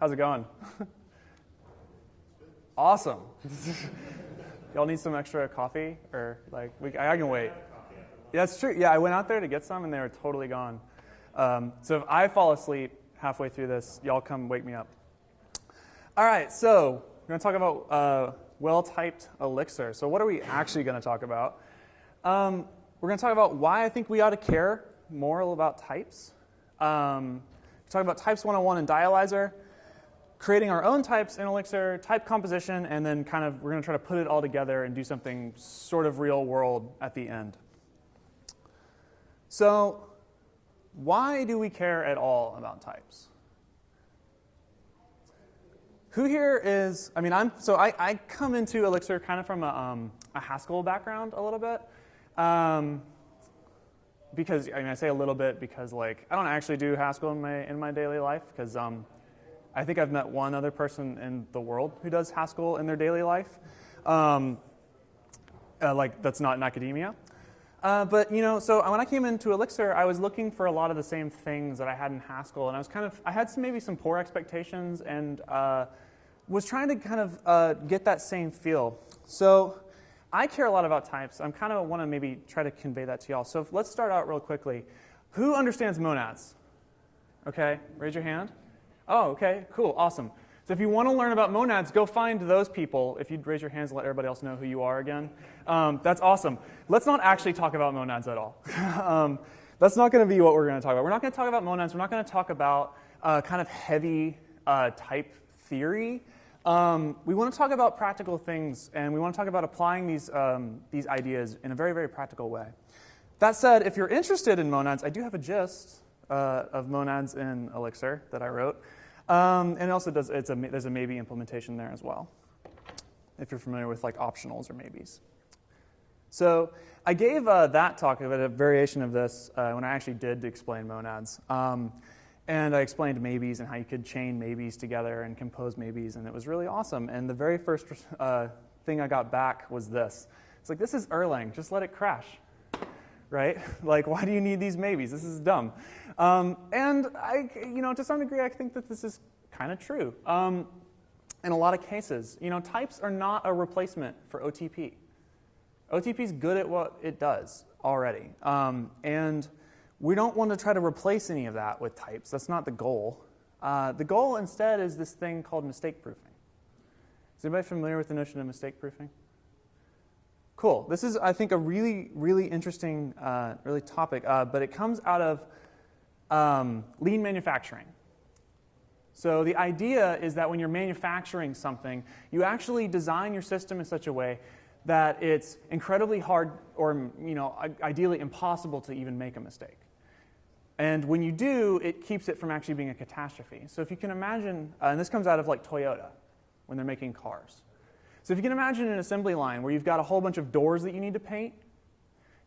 How's it going? Awesome. Y'all need some extra coffee? Or like, I can wait. Yeah, that's true. Yeah, I went out there to get some, and they were totally gone. So if I fall asleep halfway through this, y'all come wake me up. All right, so we're going to talk about well-typed Elixir. So what are we actually going to talk about? We're going to talk about why I think we ought to care more about types. Talk about types 101 in Dialyzer, creating our own types in Elixir, type composition, and then we're going to try to put it all together and do something sort of real world at the end. So why do we care at all about types? Who here is, I come into Elixir kind of from a Haskell background a little bit. Because, I say a little bit because, I don't actually do Haskell in my daily life because I think I've met one other person in the world who does Haskell in their daily life, that's not in academia. But so when I came into Elixir, I was looking for a lot of the same things that I had in Haskell, and I had maybe some poor expectations, and was trying to get that same feel. So I care a lot about types. I want to maybe try to convey that to y'all. So let's start out real quickly. Who understands monads? Okay, raise your hand. Oh, okay, cool, awesome. So if you want to learn about monads, go find those people. If you'd raise your hands and let everybody else know who you are again. That's awesome. Let's not actually talk about monads at all. That's not going to be what we're going to talk about. We're not going to talk about monads. We're not going to talk about kind of heavy type theory. We want to talk about practical things, and we want to talk about applying these ideas in a very, very practical way. That said, if you're interested in monads, I do have a gist of monads in Elixir that I wrote. And it also there's a maybe implementation there as well, if you're familiar with optionals or maybes. So I gave that talk, a variation of this, when I actually did explain monads. And I explained maybes and how you could chain maybes together and compose maybes, and it was really awesome. And the very first thing I got back was this. It's like, this is Erlang, just let it crash, right? Why do you need these maybes? This is dumb. And to some degree, I think that this is kind of true. In a lot of cases, types are not a replacement for OTP. OTP is good at what it does already. And we don't want to try to replace any of that with types. That's not the goal. The goal instead is this thing called mistake proofing. Is anybody familiar with the notion of mistake proofing? Cool. This is, I think, a really, really interesting topic, but it comes out of lean manufacturing. So the idea is that when you're manufacturing something, you actually design your system in such a way that it's incredibly hard or ideally impossible to even make a mistake. And when you do, it keeps it from actually being a catastrophe. So if you can imagine, and this comes out of Toyota when they're making cars. So if you can imagine an assembly line where you've got a whole bunch of doors that you need to paint,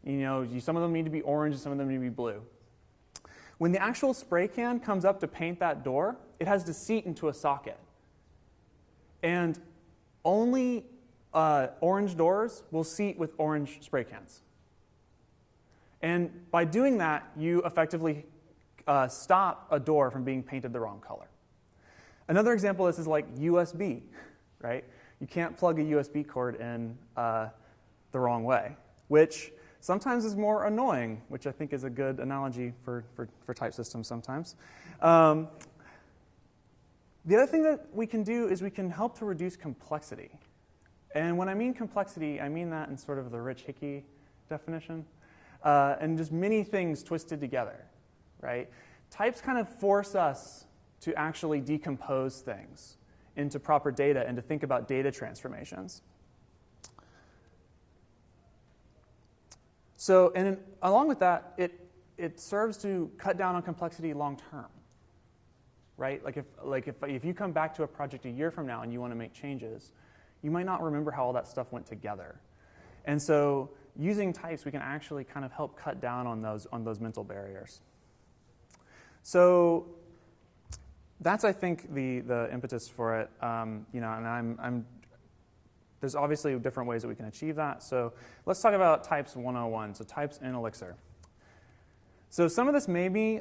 some of them need to be orange and some of them need to be blue. When the actual spray can comes up to paint that door, it has to seat into a socket. And only orange doors will seat with orange spray cans. And by doing that, you effectively stop a door from being painted the wrong color. Another example of this is USB, right? You can't plug a USB cord in the wrong way, which sometimes is more annoying, which I think is a good analogy for type systems sometimes. The other thing that we can do is we can help to reduce complexity. And when I mean complexity, I mean that in sort of the Rich Hickey definition. And just many things twisted together, right? Types kind of force us to actually decompose things into proper data and to think about data transformations. So, and along with that, it serves to cut down on complexity long term, right? If you come back to a project a year from now and you want to make changes, you might not remember how all that stuff went together. And so using types, we can actually kind of help cut down on those mental barriers. So that's, I think, the impetus for it. And there's obviously different ways that we can achieve that. So let's talk about types 101. So types in Elixir. So some of this may be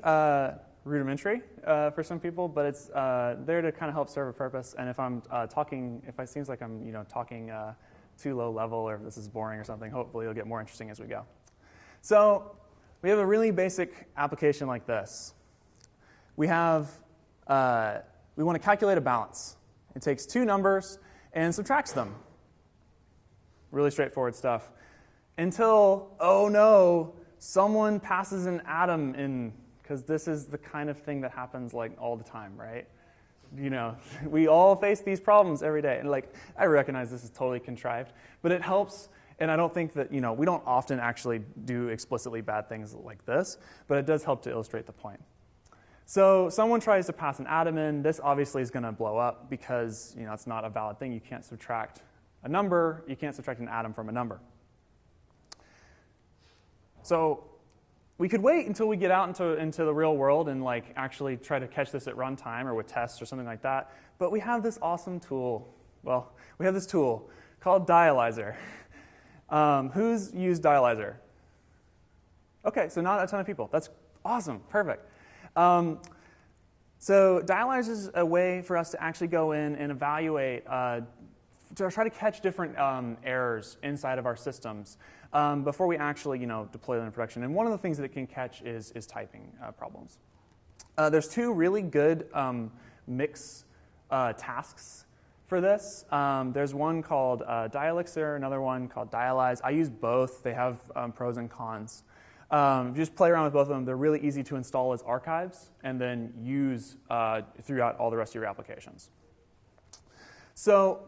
rudimentary for some people, but it's there to kind of help serve a purpose. And if I'm if it seems like I'm talking too low level, or if this is boring or something, hopefully it'll get more interesting as we go. So we have a really basic application like this. We have we want to calculate a balance. It takes two numbers and subtracts them. Really straightforward stuff. Until, oh no, someone passes an atom in, because this is the kind of thing that happens like all the time, right? We all face these problems every day. And like, I recognize this is totally contrived, but it helps. And I don't think that, we don't often actually do explicitly bad things like this, but it does help to illustrate the point. So someone tries to pass an atom in. This obviously is going to blow up because, it's not a valid thing. You can't subtract a number. You can't subtract an atom from a number. So we could wait until we get out into the real world and like actually try to catch this at runtime or with tests or something like that. But we have this awesome tool. Well, we have this tool called Dialyzer. Who's used Dialyzer? Okay, so not a ton of people. That's awesome. Perfect. So Dialyzer is a way for us to actually go in and evaluate, to try to catch different errors inside of our systems before we actually deploy them in production. And one of the things that it can catch is typing problems. There's two really good mix tasks for this. There's one called Elixir, another one called Dialyze. I use both. They have pros and cons. Just play around with both of them. They're really easy to install as archives and then use throughout all the rest of your applications. So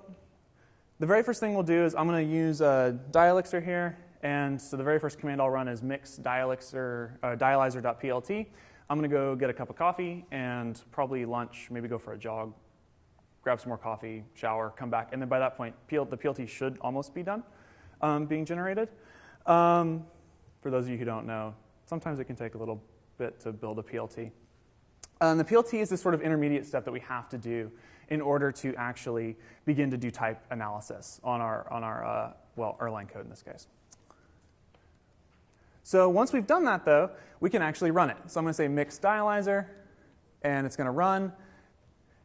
the very first thing we'll do is I'm going to use Dialyzer here. And so the very first command I'll run is mix dialyzer.plt. I'm going to go get a cup of coffee and probably lunch, maybe go for a jog, grab some more coffee, shower, come back. And then by that point, the PLT should almost be done being generated. For those of you who don't know, sometimes it can take a little bit to build a PLT. The PLT is this sort of intermediate step that we have to do in order to actually begin to do type analysis on our Erlang code in this case. So once we've done that, though, we can actually run it. So I'm going to say mix Dialyzer, and it's going to run.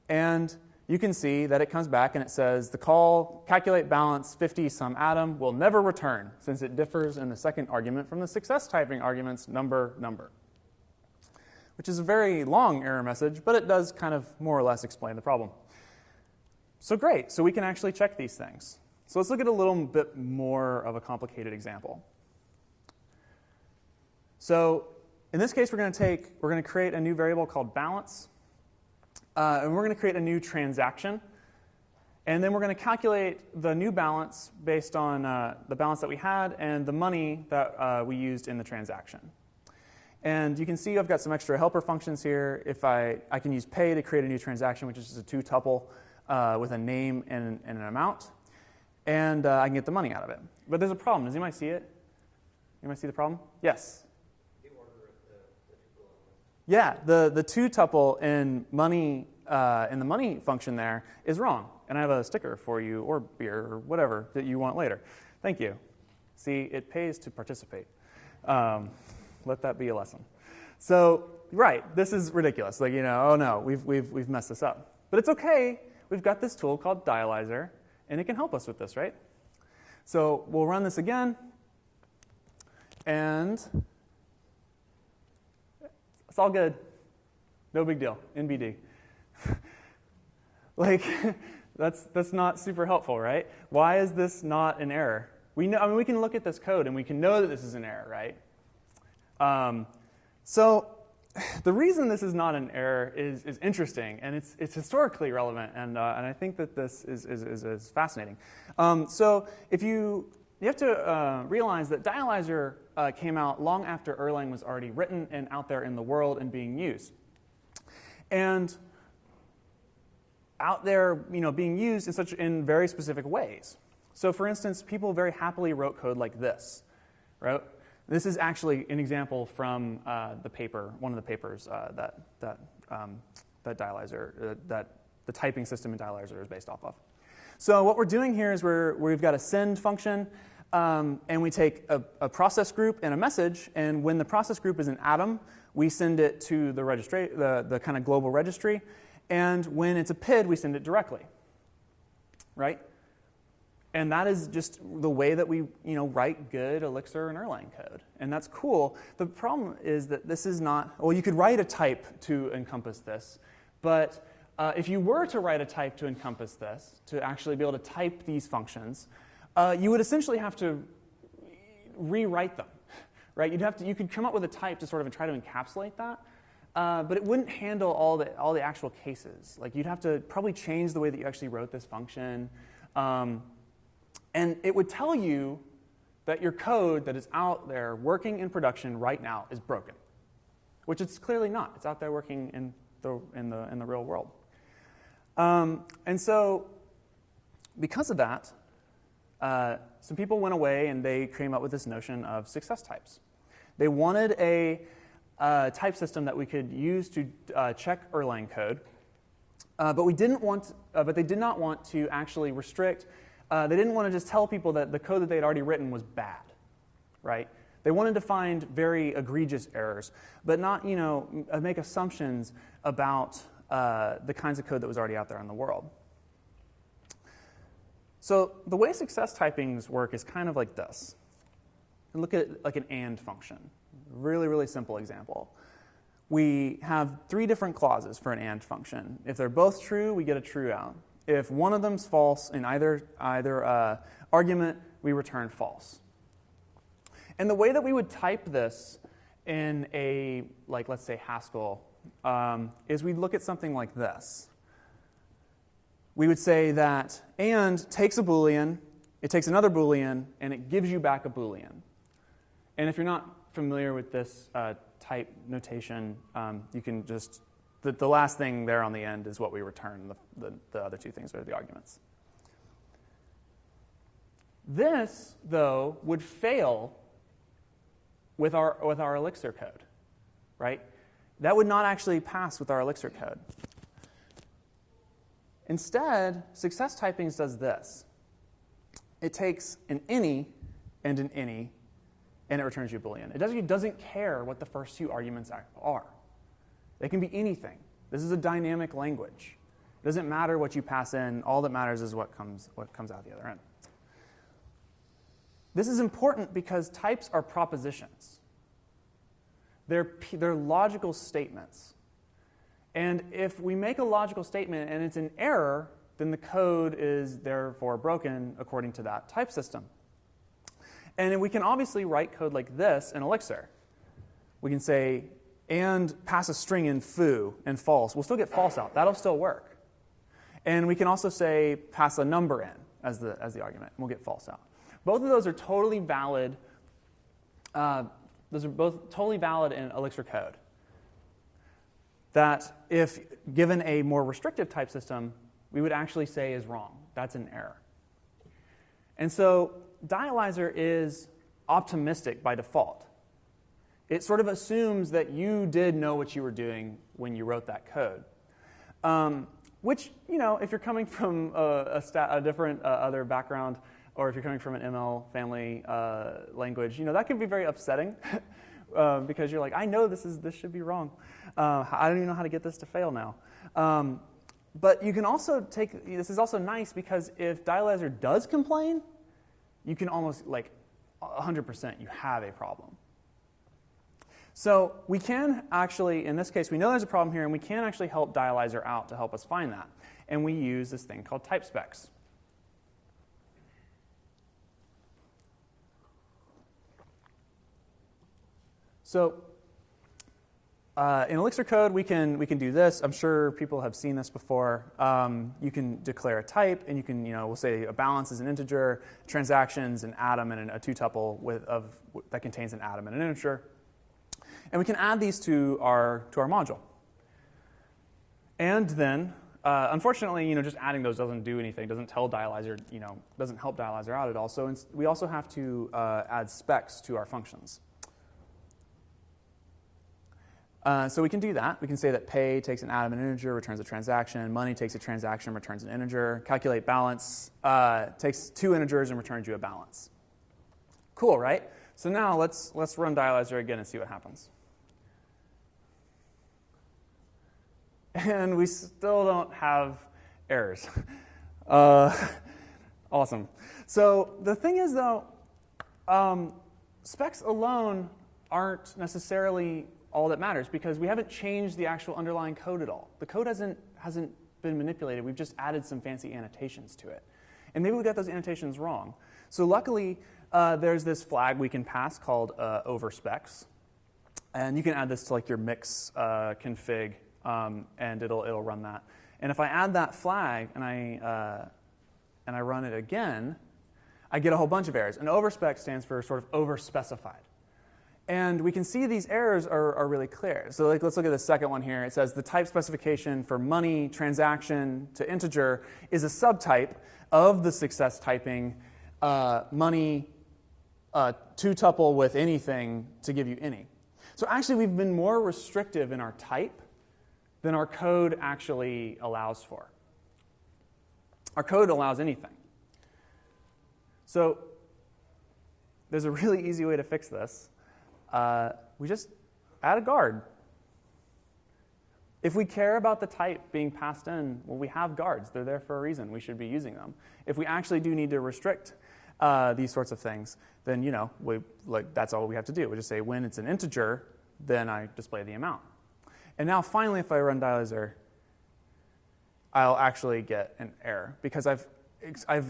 And you can see that it comes back and it says the call calculate balance 50 some atom will never return since it differs in the second argument from the success typing argument's number, which is a very long error message, but it does kind of more or less explain the problem. So great. So we can actually check these things. So let's look at a little bit more of a complicated example. So in this case, we're going to create a new variable called balance. And we're going to create a new transaction. And then we're going to calculate the new balance based on the balance that we had and the money that we used in the transaction. And you can see I've got some extra helper functions here. If I can use pay to create a new transaction, which is just a two-tuple with a name and an amount. And I can get the money out of it. But there's a problem. Does anybody see it? Anybody see the problem? Yes? Yeah, the two-tuple in money in the money function there is wrong. And I have a sticker for you, or beer, or whatever that you want later. Thank you. See, it pays to participate. Let that be a lesson. So, right, this is ridiculous. Like, oh no, we've messed this up. But it's okay. We've got this tool called Dialyzer, and it can help us with this, right? So we'll run this again, and it's all good. No big deal. NBD. Like, that's not super helpful, right? Why is this not an error? We can look at this code and we can know that this is an error, right? So the reason this is not an error is interesting, and it's historically relevant, and I think that this is fascinating. So if you have to realize that Dialyzer came out long after Erlang was already written and out there in the world and being used. And out there, being used in very specific ways. So for instance, people very happily wrote code like this, right? This is actually an example from the paper, one of the papers that Dialyzer, that the typing system in Dialyzer is based off of. So what we're doing here is we've got a send function, and we take a process group and a message, and when the process group is an atom, we send it to the registry, the kind of global registry, and when it's a PID, we send it directly, right? And that is just the way that we write good Elixir and Erlang code. And that's cool. The problem is that this is not, well, you could write a type to encompass this, but if you were to write a type to encompass this, to actually be able to type these functions, you would essentially have to rewrite them, right? You could come up with a type to sort of try to encapsulate that, but it wouldn't handle all the actual cases. Like you'd have to probably change the way that you actually wrote this function. And it would tell you that your code that is out there working in production right now is broken, which it's clearly not. It's out there working in the real world. And so because of that, some people went away and they came up with this notion of success types. They wanted a type system that we could use to check Erlang code, but they did not want to actually restrict. They didn't want to just tell people that the code that they had already written was bad, right? They wanted to find very egregious errors, but not make assumptions about the kinds of code that was already out there in the world. So the way success typings work is kind of like this. Look at it like an AND function. Really, really simple example. We have 3 different clauses for an AND function. If they're both true, we get a true out. If one of them's false in either argument, we return false. And the way that we would type this in a, let's say Haskell, is we'd look at something like this. We would say that AND takes a Boolean, it takes another Boolean, and it gives you back a Boolean. And if you're not familiar with this type notation, you can just, the last thing there on the end is what we return. The other 2 things are the arguments. This, though, would fail with our Elixir code, right? That would not actually pass with our Elixir code. Instead, success typings does this. It takes an any and an any, and it returns you a Boolean. It doesn't care what the first 2 arguments are. They can be anything. This is a dynamic language. It doesn't matter what you pass in. All that matters is what comes out the other end. This is important because types are propositions. They're logical statements. And if we make a logical statement and it's an error, then the code is therefore broken according to that type system. And we can obviously write code like this in Elixir. We can say, and pass a string in foo and false. We'll still get false out. That'll still work. And we can also say, pass a number in as the argument. And we'll get false out. Both of those are totally valid. Those are both totally valid in Elixir code. That if given a more restrictive type system, we would actually say is wrong. That's an error. And so Dialyzer is optimistic by default. It sort of assumes that you did know what you were doing when you wrote that code. Which, if you're coming from a different other background, or if you're coming from an ML family language, that can be very upsetting because you're like, I know this should be wrong. I don't even know how to get this to fail now. But you can also this is also nice because if Dialyzer does complain, you can almost 100% you have a problem. So we can actually, in this case, we know there's a problem here, and we can actually help Dialyzer out to help us find that. And we use this thing called type specs. So in Elixir code, we can do this. I'm sure people have seen this before. You can declare a type, and you can, we'll say a balance is an integer, transactions an atom, and a 2-tuple that contains an atom and an integer. And we can add these to our module. And then, unfortunately, just adding those doesn't do anything. Doesn't tell Dialyzer, doesn't help Dialyzer out at all. So we also have to add specs to our functions. So we can do that. We can say that pay takes an atom and an integer, returns a transaction. Money takes a transaction, returns an integer. Calculate balance takes 2 integers and returns you a balance. Cool, right? So now let's run Dialyzer again and see what happens. and we still don't have errors. Awesome. So the thing is, though, specs alone aren't necessarily all that matters because we haven't changed the actual underlying code at all. The code hasn't been manipulated. We've just added some fancy annotations to it. And maybe we got those annotations wrong. So luckily, there's this flag we can pass called over specs. And you can add this to like your mix config, and it'll run that. And if I add that flag and I run it again, I get a whole bunch of errors. And overspec stands for sort of overspecified. And we can see these errors are really clear. So like, let's look at the second one here. It says the type specification for money transaction to integer is a subtype of the success typing money two-tuple with anything to give you any. So actually, we've been more restrictive in our type than our code actually allows for. Our code allows anything. So there's a really easy way to fix this. We just add a guard. If we care about the type being passed in, well, we have guards. They're there for a reason. We should be using them. If we actually do need to restrict these sorts of things, then that's all we have to do. We just say when it's an integer, then I display the amount. And now finally, if I run Dialyzer, I'll actually get an error because I've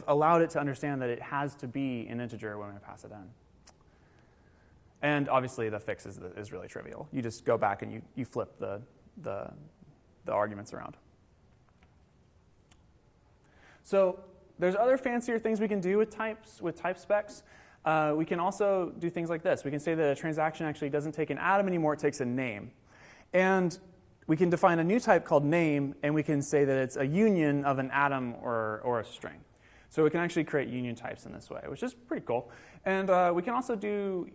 allowed it to understand that it has to be an integer when I pass it in. And obviously, the fix is really trivial. You just go back and you flip the arguments around. So there's other fancier things we can do with types, with type specs. We can also do things like this. We can say that a transaction actually doesn't take an atom anymore, it takes a name. And we can define a new type called name, and we can say that it's a union of an atom or a string. So we can actually create union types in this way, which is pretty cool. And we can also do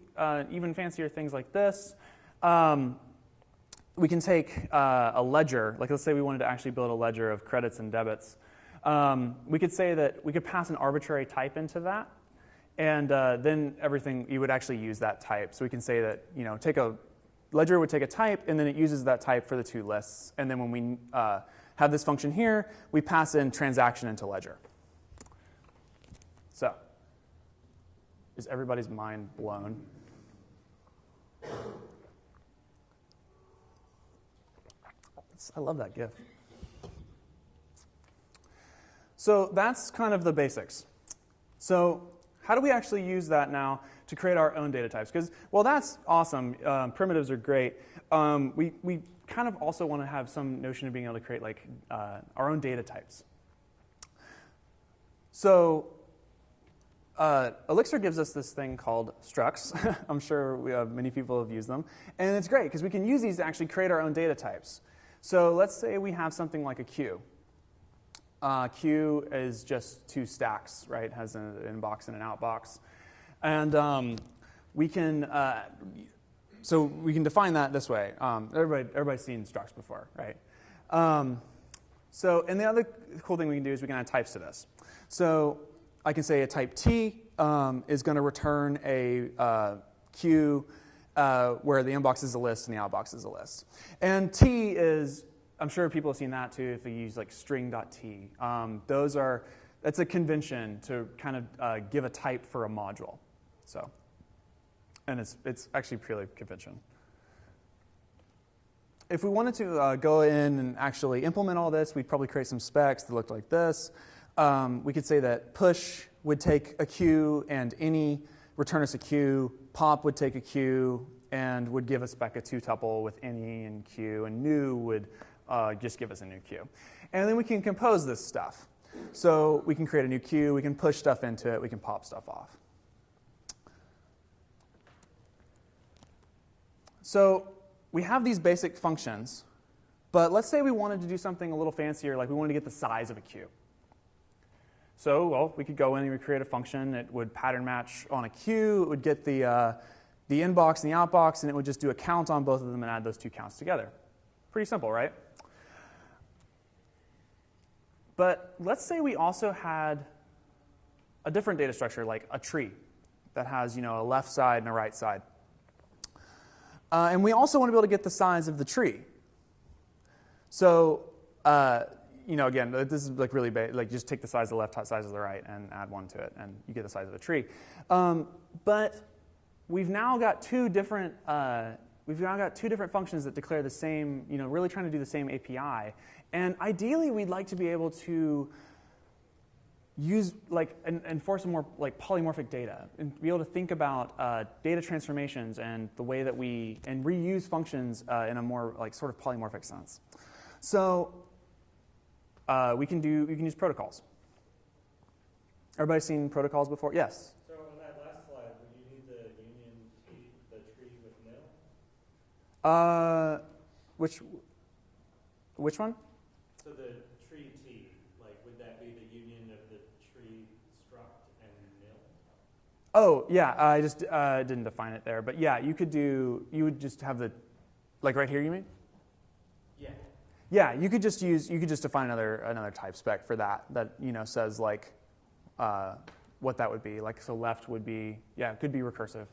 even fancier things like this. We can take a ledger. Like let's say we wanted to actually build a ledger of credits and debits. We could say that we could pass an arbitrary type into that. And then everything, you would actually use that type. So we can say that, ledger would take a type, and then it uses that type for the two lists. And then when we have this function here, we pass in transaction into ledger. So, is everybody's mind blown? I love that GIF. So that's kind of the basics. So how do we actually use that now to create our own data types? Because, well, that's awesome. Primitives are great. We kind of also want to have some notion of being able to create like our own data types. So Elixir gives us this thing called structs. I'm sure many people have used them. And it's great because we can use these to actually create our own data types. So let's say we have something like a queue. Queue is just two stacks, right? It has an inbox and an outbox. And we can define that this way. Everybody's seen structs before, right? And the other cool thing we can do is we can add types to this. So I can say a type T is going to return a queue where the inbox is a list and the outbox is a list. And T is, I'm sure people have seen that too if they use like string.t. That's a convention to kind of give a type for a module. So, and it's actually purely convention. If we wanted to go in and actually implement all this, we'd probably create some specs that looked like this. We could say that push would take a queue and any return us a queue. Pop would take a queue and would give us back a two-tuple with any and queue, and new would just give us a new queue. And then we can compose this stuff. So we can create a new queue, we can push stuff into it, we can pop stuff off. So we have these basic functions, but let's say we wanted to do something a little fancier, like we wanted to get the size of a queue. So, well, we could go in and we create a function. It would pattern match on a queue. It would get the inbox and the outbox, and it would just do a count on both of them and add those two counts together. Pretty simple, right? But let's say we also had a different data structure, like a tree that has, a left side and a right side. And we also want to be able to get the size of the tree. So, again, this is like really big. Like, just take the size of the left, size of the right, and add 1 to it, and you get the size of a tree. But we've now got two different functions that declare the same. Really trying to do the same API. And ideally, we'd like to be able to use enforce a more polymorphic data and be able to think about data transformations and the way that we reuse functions in a more sort of polymorphic sense. So you can use protocols. Everybody seen protocols before? Yes. So on that last slide, would you need the union the tree with nil? Which one? So the tree T, would that be the union of the tree struct and nil? Oh yeah, I just didn't define it there, but yeah, you would just have the, right here, you mean? Yeah. Yeah, you could just define another type spec for that says what that would be. So left would be, it could be recursive,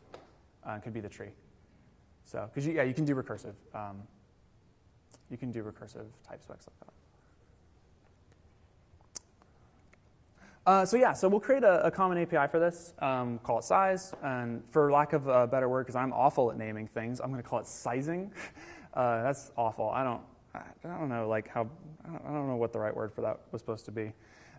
could be the tree. So because you can do recursive. You can do recursive type specs like that. So we'll create a common API for this, call it size, and for lack of a better word, because I'm awful at naming things, I'm going to call it sizing. That's awful. I don't know I don't know what the right word for that was supposed to be.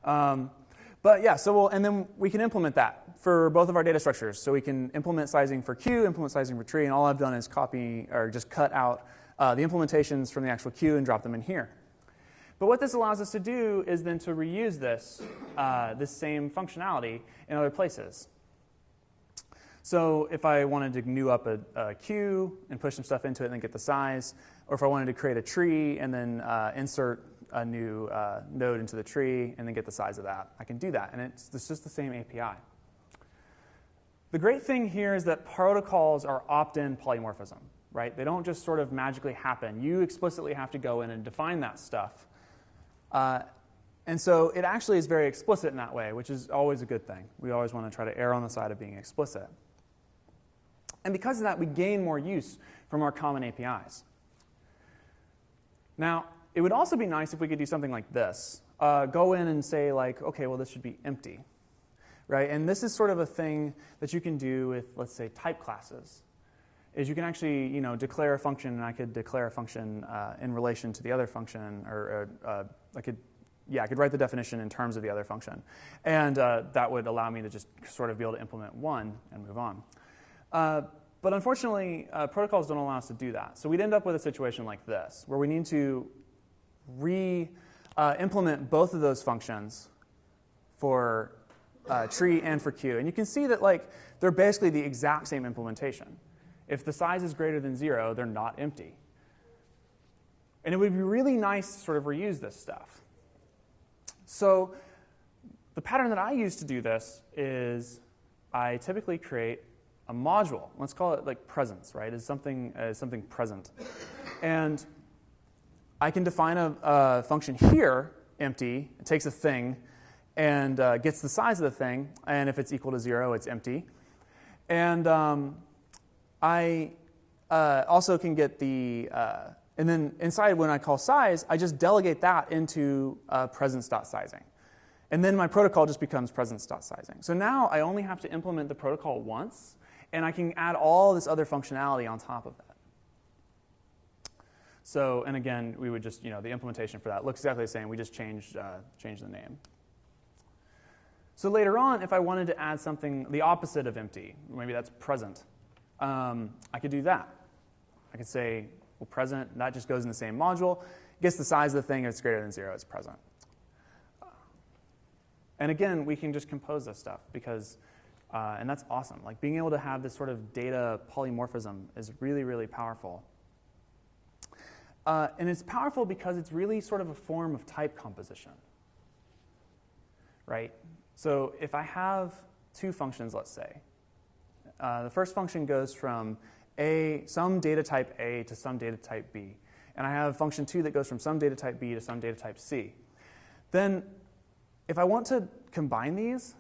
But yeah, and then we can implement that for both of our data structures. So we can implement sizing for queue, implement sizing for tree, and all I've done is copy or just cut out the implementations from the actual queue and drop them in here. But what this allows us to do is then to reuse this same functionality in other places. So if I wanted to new up a queue and push some stuff into it and then get the size, or if I wanted to create a tree and then insert a new node into the tree and then get the size of that, I can do that. And it's just the same API. The great thing here is that protocols are opt-in polymorphism, right? They don't just sort of magically happen. You explicitly have to go in and define that stuff. And so it actually is very explicit in that way, which is always a good thing. We always want to try to err on the side of being explicit. And because of that, we gain more use from our common APIs. Now, it would also be nice if we could do something like this. Go in and say, okay, well, this should be empty, right? And this is sort of a thing that you can do with, let's say, type classes. Is you can actually, declare a function, and I could declare a function in relation to the other function, or I could write the definition in terms of the other function. And that would allow me to just sort of be able to implement one and move on. But unfortunately, protocols don't allow us to do that. So we'd end up with a situation like this, where we need to implement both of those functions for tree and for queue. And you can see that they're basically the exact same implementation. If the size is greater than 0, they're not empty. And it would be really nice to sort of reuse this stuff. So the pattern that I use to do this is I typically create a module. Let's call it presence, right? Is something present. And I can define a function here, empty. It takes a thing and gets the size of the thing. And if it's equal to 0, it's empty. And I also can get the, and then inside when I call size, I just delegate that into presence.sizing. And then my protocol just becomes presence.sizing. So now I only have to implement the protocol once, and I can add all this other functionality on top of that. So, and again, we would just, the implementation for that looks exactly the same. We just changed the name. So later on, if I wanted to add something, the opposite of empty, maybe that's present, I could do that. I could say, well, present, that just goes in the same module, gets the size of the thing, if it's greater than 0, it's present. And again, we can just compose this stuff because, and that's awesome. Being able to have this sort of data polymorphism is really, really powerful. And it's powerful because it's really sort of a form of type composition, right? So if I have two functions, let's say, the first function goes from some data type A to some data type B. And I have function 2 that goes from some data type B to some data type C. Then if I want to combine these,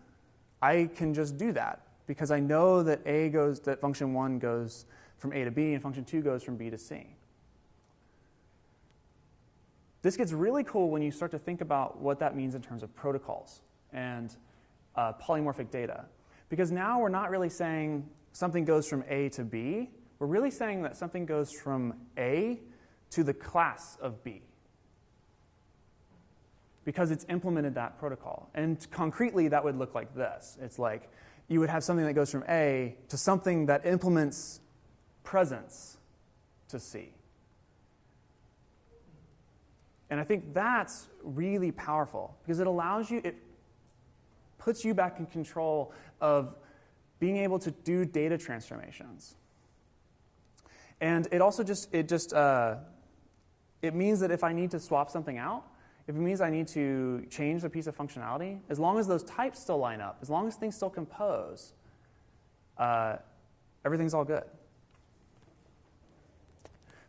I can just do that because I know that that function 1 goes from A to B and function 2 goes from B to C. this gets really cool when you start to think about what that means in terms of protocols and polymorphic data. Because now we're not really saying something goes from A to B. We're really saying that something goes from A to the class of B, because it's implemented that protocol. And concretely, that would look like this. It's like you would have something that goes from A to something that implements presence to C. And I think that's really powerful, because it allows you, it puts you back in control of being able to do data transformations. And it also it means that if I need to swap something out, if it means I need to change a piece of functionality, as long as those types still line up, as long as things still compose, everything's all good.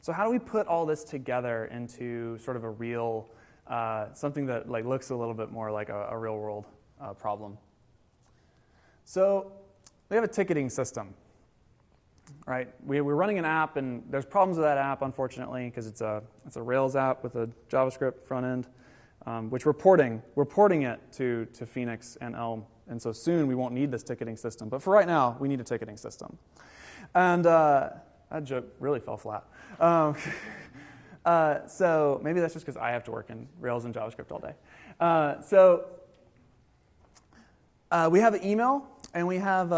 So how do we put all this together into sort of a real, something that like looks a little bit more like a real world problem? So we have a ticketing system, right? We're running an app, and there's problems with that app, unfortunately, because it's a Rails app with a JavaScript front end, which we're porting it to Phoenix and Elm, and so soon we won't need this ticketing system. But for right now, we need a ticketing system. And that joke really fell flat. So maybe that's just because I have to work in Rails and JavaScript all day. So we have an email, and we have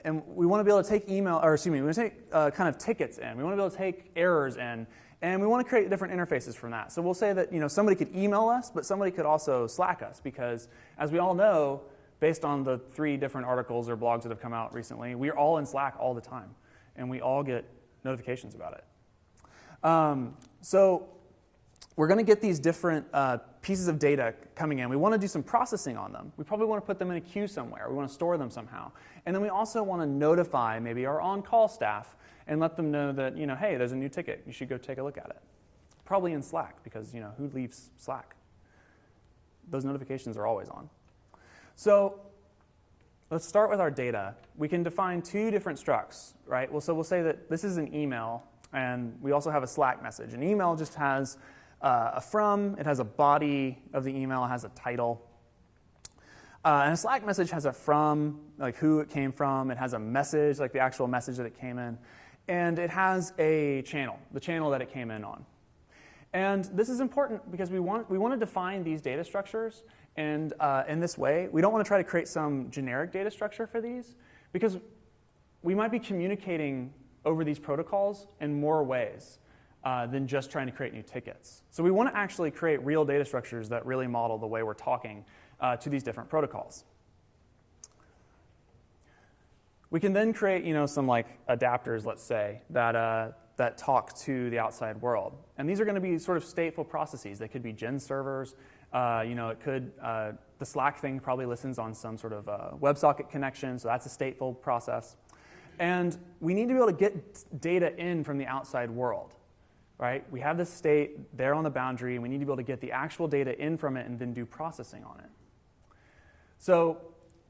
and we want to be able to take email, or excuse me, we want to take kind of tickets in. We want to be able to take errors in, and we want to create different interfaces from that. So we'll say that somebody could email us, but somebody could also Slack us, because as we all know, based on the 3 different articles or blogs that have come out recently, we're all in Slack all the time, and we all get notifications about it. So we're going to get these different pieces of data coming in. We want to do some processing on them. We probably want to put them in a queue somewhere. We want to store them somehow. And then we also want to notify maybe our on-call staff and let them know that, hey, there's a new ticket. You should go take a look at it. Probably in Slack, because, who leaves Slack? Those notifications are always on. So let's start with our data. We can define 2 different structs, right? Well, so we'll say that this is an email, and we also have a Slack message. An email just has a from, it has a body of the email, it has a title. And a Slack message has a from, like who it came from. It has a message, like the actual message that it came in. And it has a channel, the channel that it came in on. And this is important because we want to define these data structures, and in this way, we don't want to try to create some generic data structure for these, because we might be communicating over these protocols in more ways than just trying to create new tickets. So we want to actually create real data structures that really model the way we're talking to these different protocols. We can then create, some like adapters, let's say, that talk to the outside world. And these are going to be sort of stateful processes. They could be gen servers. It could, the Slack thing probably listens on some sort of WebSocket connection, so that's a stateful process. And we need to be able to get data in from the outside world, right? We have this state there on the boundary, and we need to be able to get the actual data in from it and then do processing on it. So,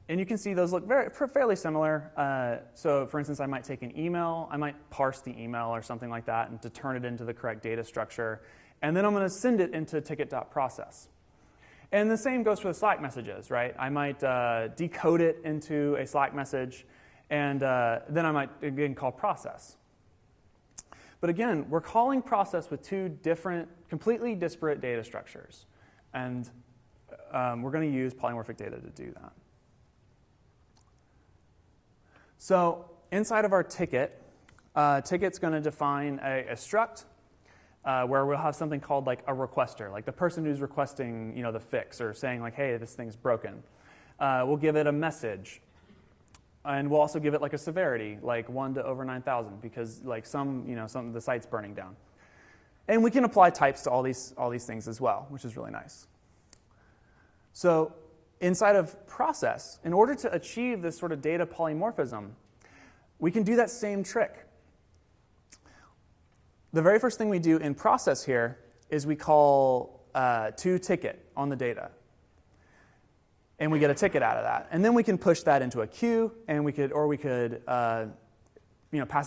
and you can see those look fairly similar. So for instance, I might take an email, I might parse the email or something like that and to turn it into the correct data structure. And then I'm going to send it into ticket.process. And the same goes for the Slack messages, right? I might decode it into a Slack message, and then I might, again, call process. But again, we're calling process with 2 different, completely disparate data structures. And we're going to use polymorphic data to do that. So inside of our ticket, ticket's going to define a struct where we'll have something called like a requester, like the person who's requesting the fix or saying like, hey, this thing's broken. We'll give it a message. And we'll also give it like a severity, like 1 to over 9,000, because like some of the site's burning down. And we can apply types to all these things as well, which is really nice. So inside of process, in order to achieve this sort of data polymorphism, we can do that same trick. The very first thing we do in process here is we call toTicket on the data. And we get a ticket out of that. And then we can push that into a queue, and we could pass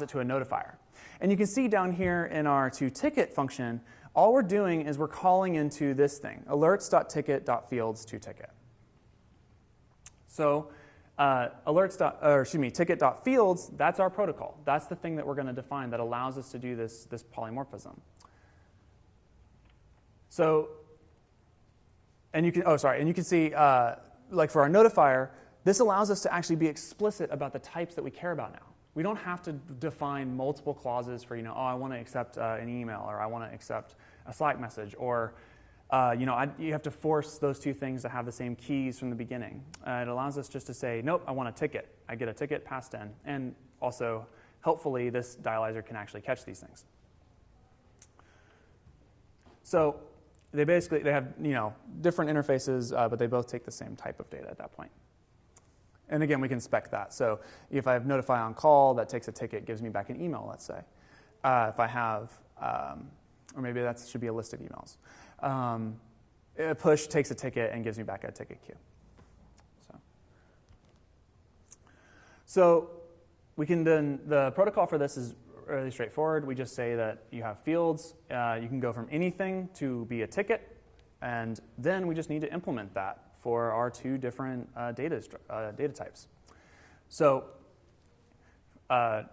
it to a notifier. And you can see down here in our toTicket function, all we're doing is we're calling into this thing, alerts.ticket.fields2ticket. So ticket.fields, that's our protocol. That's the thing that we're going to define that allows us to do this polymorphism. So, and you can see, like for our notifier, this allows us to actually be explicit about the types that we care about now. We don't have to define multiple clauses for, I want to accept an email, or I want to accept a Slack message, or, you have to force those two things to have the same keys from the beginning. It allows us just to say, nope, I want a ticket. I get a ticket passed in. And also, helpfully, this dialyzer can actually catch these things. So they have, different interfaces, but they both take the same type of data at that point. And again, we can spec that. So if I have notify on call, that takes a ticket, gives me back an email, let's say. If I have, or maybe that should be a list of emails. A push takes a ticket and gives me back a ticket queue. So we can then, the protocol for this is really straightforward. We just say that you have fields. You can go from anything to be a ticket. And then we just need to implement that for our two different data types. So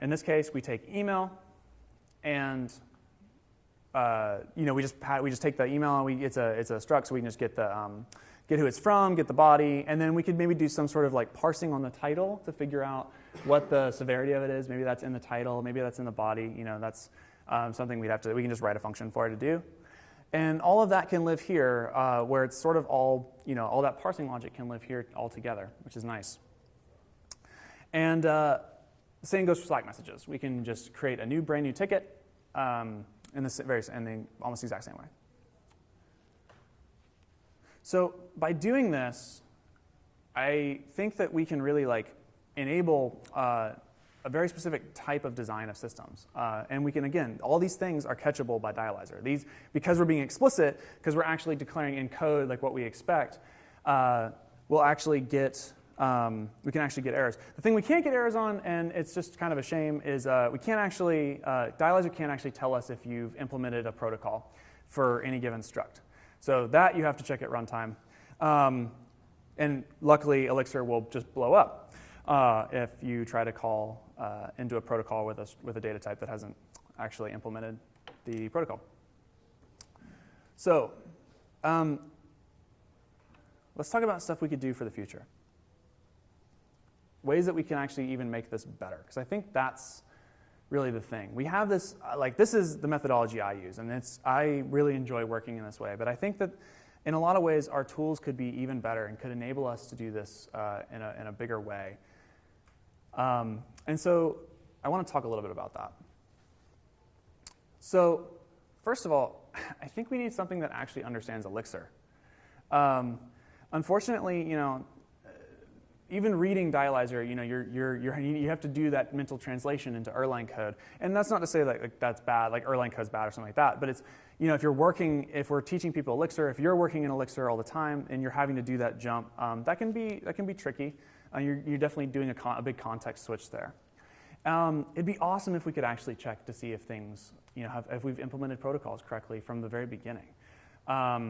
in this case, we take email, and we just take the email, and it's a struct, so we can just get who it's from, get the body, and then we could maybe do some sort of like parsing on the title to figure out what the severity of it is. Maybe that's in the title, maybe that's in the body. That's something we can just write a function for it to do. And all of that can live here, where it's sort of all that parsing logic can live here all together, which is nice. And the same goes for Slack messages. We can just create a brand new ticket in the almost exact same way. So by doing this, I think that we can really enable a very specific type of design of systems. And we can, again, all these things are catchable by Dialyzer. Because we're being explicit, because we're actually declaring in code what we expect, we'll actually get, we can actually get errors. The thing we can't get errors on, and it's just kind of a shame, is Dialyzer can't actually tell us if you've implemented a protocol for any given struct. So that you have to check at runtime. And luckily, Elixir will just blow up if you try to call into a protocol with a data type that hasn't actually implemented the protocol. So let's talk about stuff we could do for the future. Ways that we can actually even make this better, because I think that's really the thing. We have this, this is the methodology I use, and I really enjoy working in this way, but I think that in a lot of ways our tools could be even better and could enable us to do this in a bigger way. And so I want to talk a little bit about that. So first of all, I think we need something that actually understands Elixir. Unfortunately, even reading Dialyzer, you have to do that mental translation into Erlang code. And that's not to say that that's bad, Erlang code's bad or something like that. But it's, if we're teaching people Elixir, if you're working in Elixir all the time and you're having to do that jump, that can be tricky. You're definitely doing a big context switch there. It'd be awesome if we could actually check to see if things, if we've implemented protocols correctly from the very beginning. Yeah.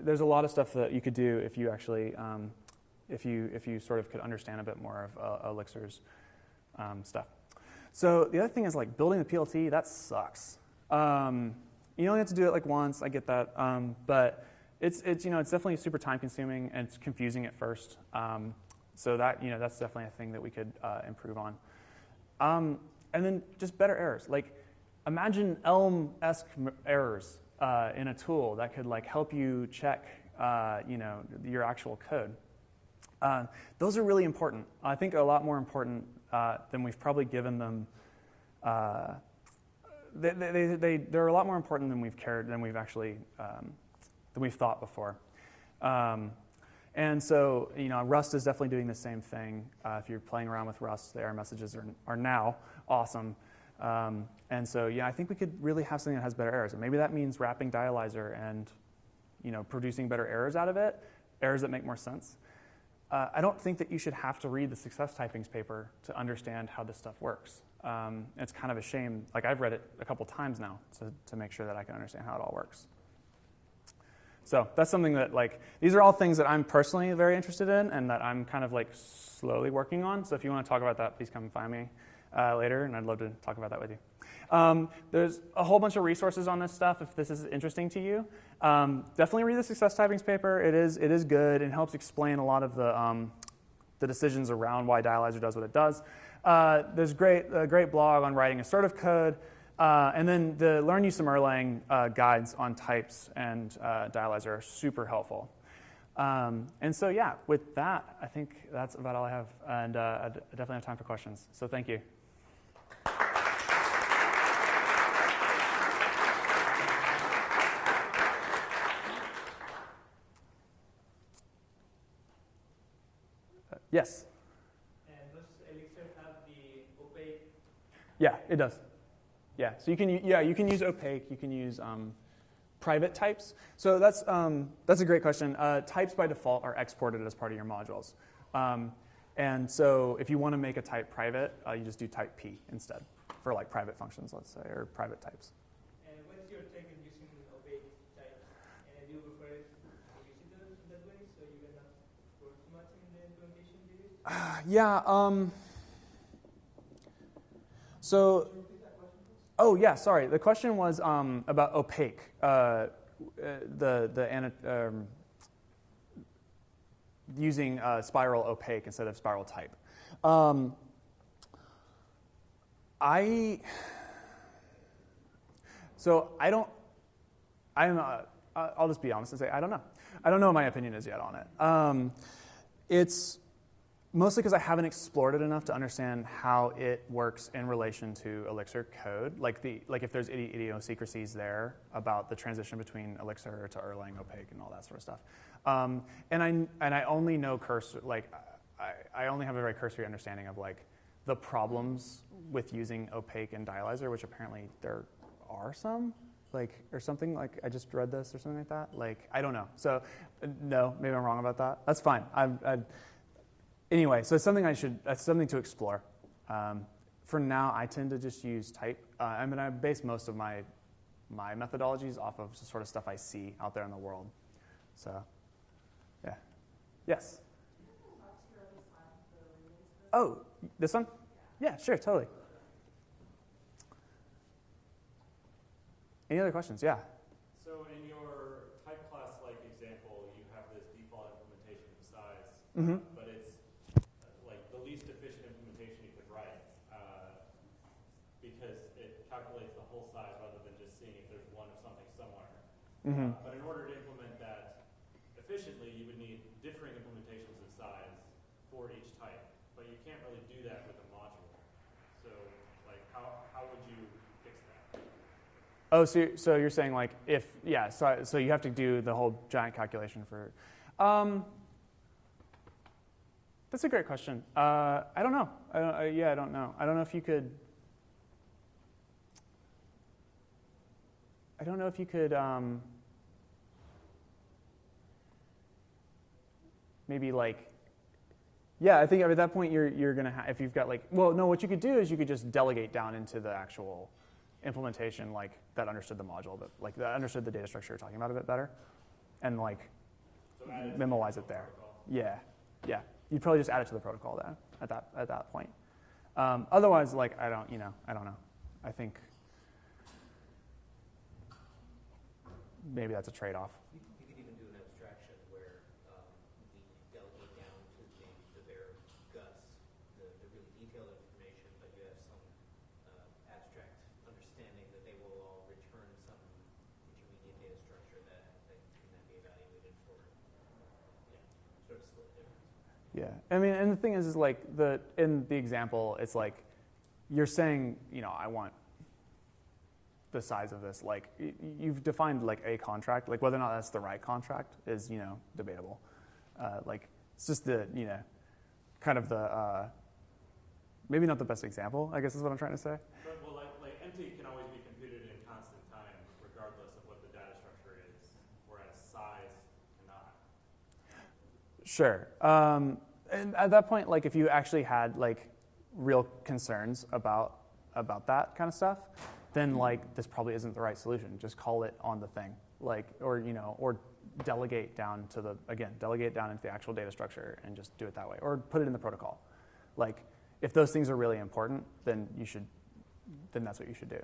There's a lot of stuff that you could do if you actually, if you sort of could understand a bit more of Elixir's stuff. So the other thing is building the PLT. That sucks. You only have to do it once. I get that, but it's definitely super time consuming and it's confusing at first. So that that's definitely a thing that we could improve on. And then just better errors. Imagine Elm-esque errors. In a tool that could help you check your actual code. Those are really important. I think a lot more important than we've probably given them. They're a lot more important than we've cared, than we've actually than we've thought before. And so Rust is definitely doing the same thing. If you're playing around with Rust, the error messages are now awesome. And so, I think we could really have something that has better errors. And maybe that means wrapping Dialyzer and, producing better errors out of it, errors that make more sense. I don't think that you should have to read the success typings paper to understand how this stuff works. It's kind of a shame. Like I've read it a couple times now to make sure that I can understand how it all works. So that's something that these are all things that I'm personally very interested in and that I'm kind of slowly working on. So if you want to talk about that, please come find me later, and I'd love to talk about that with you. There's a whole bunch of resources on this stuff if this is interesting to you. Definitely read the success typings paper. It is good and helps explain a lot of the decisions around why Dialyzer does what it does. There's a great blog on writing assertive code. And then the Learn Use Some Erlang guides on types and Dialyzer are super helpful. And so, yeah, with that, I think that's about all I have. And I definitely have time for questions. So thank you. Yes? And does Elixir have the opaque? Yeah, it does. Yeah, so you can use opaque, you can use private types. So that's a great question. Types by default are exported as part of your modules. And so if you want to make a type private, you just do type P instead for private functions, let's say, or private types. And what's your take on using opaque types? And do you prefer it to use it that way so you can not work too much in the implementation videos? Yeah. So. Oh yeah, sorry. The question was about opaque, using spiral opaque instead of spiral type. I'll just be honest and say I don't know. I don't know what my opinion is yet on it. It's mostly because I haven't explored it enough to understand how it works in relation to Elixir code, like if there's idiosyncrasies there about the transition between Elixir to Erlang opaque and all that sort of stuff. And I only know I only have a very cursory understanding of the problems with using opaque and Dialyzer, which apparently there are some, or something I just read this or something like that. I don't know. So no, maybe I'm wrong about that. That's fine. Anyway, so it's something to explore. For now, I tend to just use type. I base most of my methodologies off of sort of stuff I see out there in the world. So, yeah. Yes? Oh, this one? Yeah, sure, totally. Any other questions? Yeah. So in your type class-like example, you have this default implementation of size. Mm-hmm. But it's the least efficient implementation you could write because it calculates the whole size rather than just seeing if there's one of something somewhere. Mm-hmm. But in order to implement that efficiently, you would need differing implementations of size for each type. But you can't really do that with a module. So how would you fix that? Oh, so you're saying so you have to do the whole giant calculation for. That's a great question. I don't know. I don't know. I don't know if you could. I don't know if you could maybe I think at that point you're gonna have, if you've got what you could do is you could just delegate down into the actual implementation that understood the module, that understood the data structure you're talking about a bit better, and So memorize it there. Yeah. You'd probably just add it to the protocol then at that point. Otherwise, I don't know. I think maybe that's a trade-off. You could even do an abstraction where we delegate down to the bare guts, the really detailed information, but you have some abstract understanding that they will all return some intermediate data structure that can then be evaluated for sort of split difference. Yeah, and the thing is in the example, it's you're saying, I want the size of this. You've defined a contract. Whether or not that's the right contract is debatable. It's just the kind of the maybe not the best example, I guess is what I'm trying to say. But, empty can always be computed in constant time, regardless of what the data structure is, whereas size cannot. Sure. And at that point, if you actually had real concerns about about that kind of stuff, then like this probably isn't the right solution. Just call it on the thing, like, or delegate down to delegate down into the actual data structure and just do it that way, or put it in the protocol. Like, if those things are really important, then that's what you should do,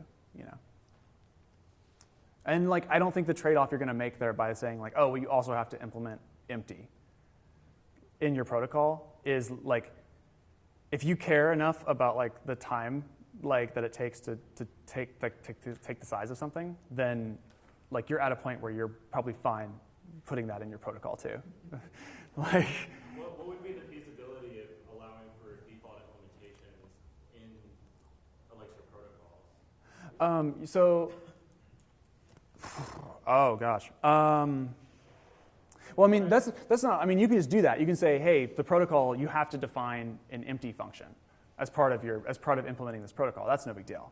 And like, I don't think the trade-off you're going to make there by saying like, oh, well, you also have to implement empty in your protocol is like, if you care enough about like the time like that it takes to take the size of something, then like you're at a point where you're probably fine putting that in your protocol too. Like, what would be the feasibility of allowing for default implementations in Elixir protocols? Oh gosh. Well, I mean, that's not. I mean, you can just do that. You can say, hey, the protocol, you have to define an empty function as part of implementing this protocol. That's no big deal.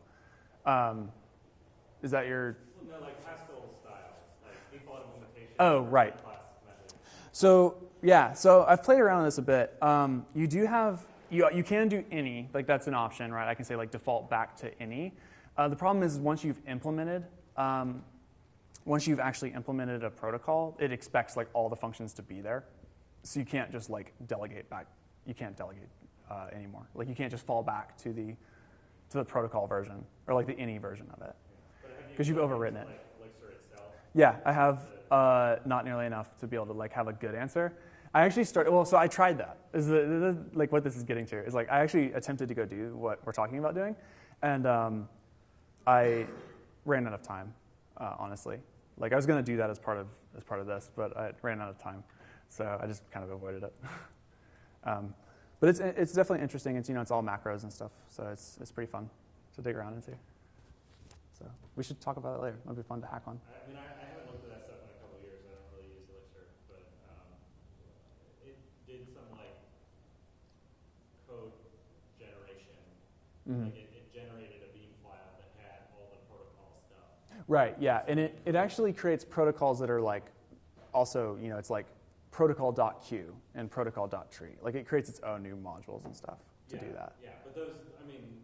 Is that your? No, like Haskell style, like default implementation. Oh, right. Class method. So yeah, so I've played around with this a bit. You do have you can do any, like that's an option, right? I can say like default back to any. The problem is once you've actually implemented a protocol, it expects like all the functions to be there. So you can't just like delegate back. You can't delegate anymore. Like you can't just fall back to the protocol version or like the any version of it because you've overwritten it. Like Elixir itself? Yeah, I have not nearly enough to be able to like have a good answer. I actually so I tried that. Like what this is getting to is like I actually attempted to go do what we're talking about doing, and I ran out of time, honestly. Like I was going to do that as part of this, but I ran out of time, so I just kind of avoided it. But it's definitely interesting. It's it's all macros and stuff, so it's pretty fun to dig around into. So we should talk about it later. It'll be fun to hack on. I mean, I haven't looked at that stuff in a couple of years. I don't really use Elixir, but it did some like code generation. Mm-hmm. Like it generated a Beam file that had all the protocol stuff. Right. Yeah, and it actually creates protocols that are like also it's like protocol.q and protocol.tree. Like it creates its own new modules and stuff to do that. Yeah, but those, I mean,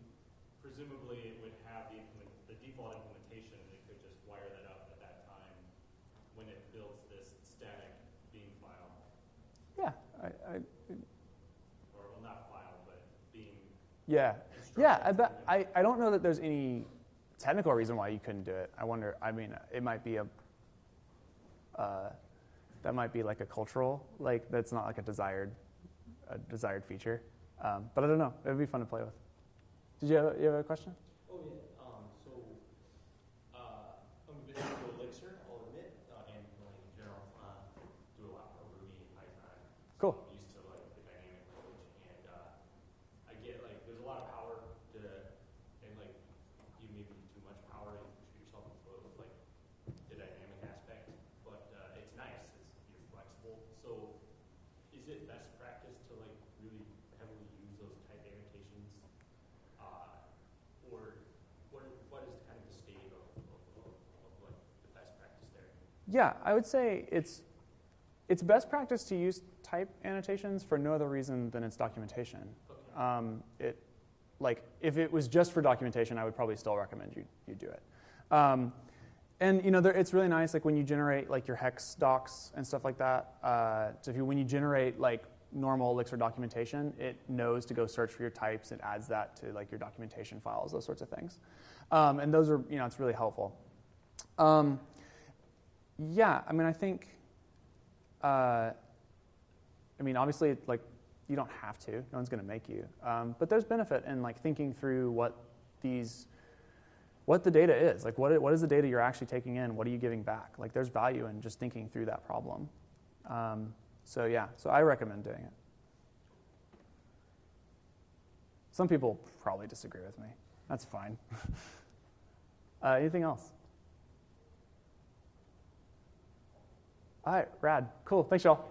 presumably it would have the default implementation, and it could just wire that up at that time when it builds this static Beam file. Yeah. Or, well, not file, but Beam. Yeah. I don't know that there's any technical reason why you couldn't do it. I wonder, I mean, it might be that might be like a cultural, like that's not like a desired feature. But I don't know. It would be fun to play with. Did you have a question? Oh yeah. I'm a bit into Elixir, I'll admit, and like in general, do a lot of Ruby and Python. Cool. I'm used to like the dynamic approach, and I get like there's a lot of power to, and like you maybe too much power, you shoot yourself in the foot with like the dynamic aspect. But it's nice, you're flexible. So is it best practice to like really heavily use those type annotations? Or what is kind of the state of like the best practice there? Yeah, I would say it's best practice to use type annotations for no other reason than its documentation. Okay. If it was just for documentation, I would probably still recommend you do it. And it's really nice, like when you generate like your hex docs and stuff like that. When you generate like normal Elixir documentation, it knows to go search for your types. It adds that to like your documentation files, those sorts of things. And those are, it's really helpful. Yeah, I mean, I think, obviously, like you don't have to. No one's going to make you. But there's benefit in like thinking through what the data is. Like what is the data you're actually taking in? What are you giving back? Like there's value in just thinking through that problem. So I recommend doing it. Some people probably disagree with me. That's fine. Anything else? All right, rad. Cool. Thanks, y'all.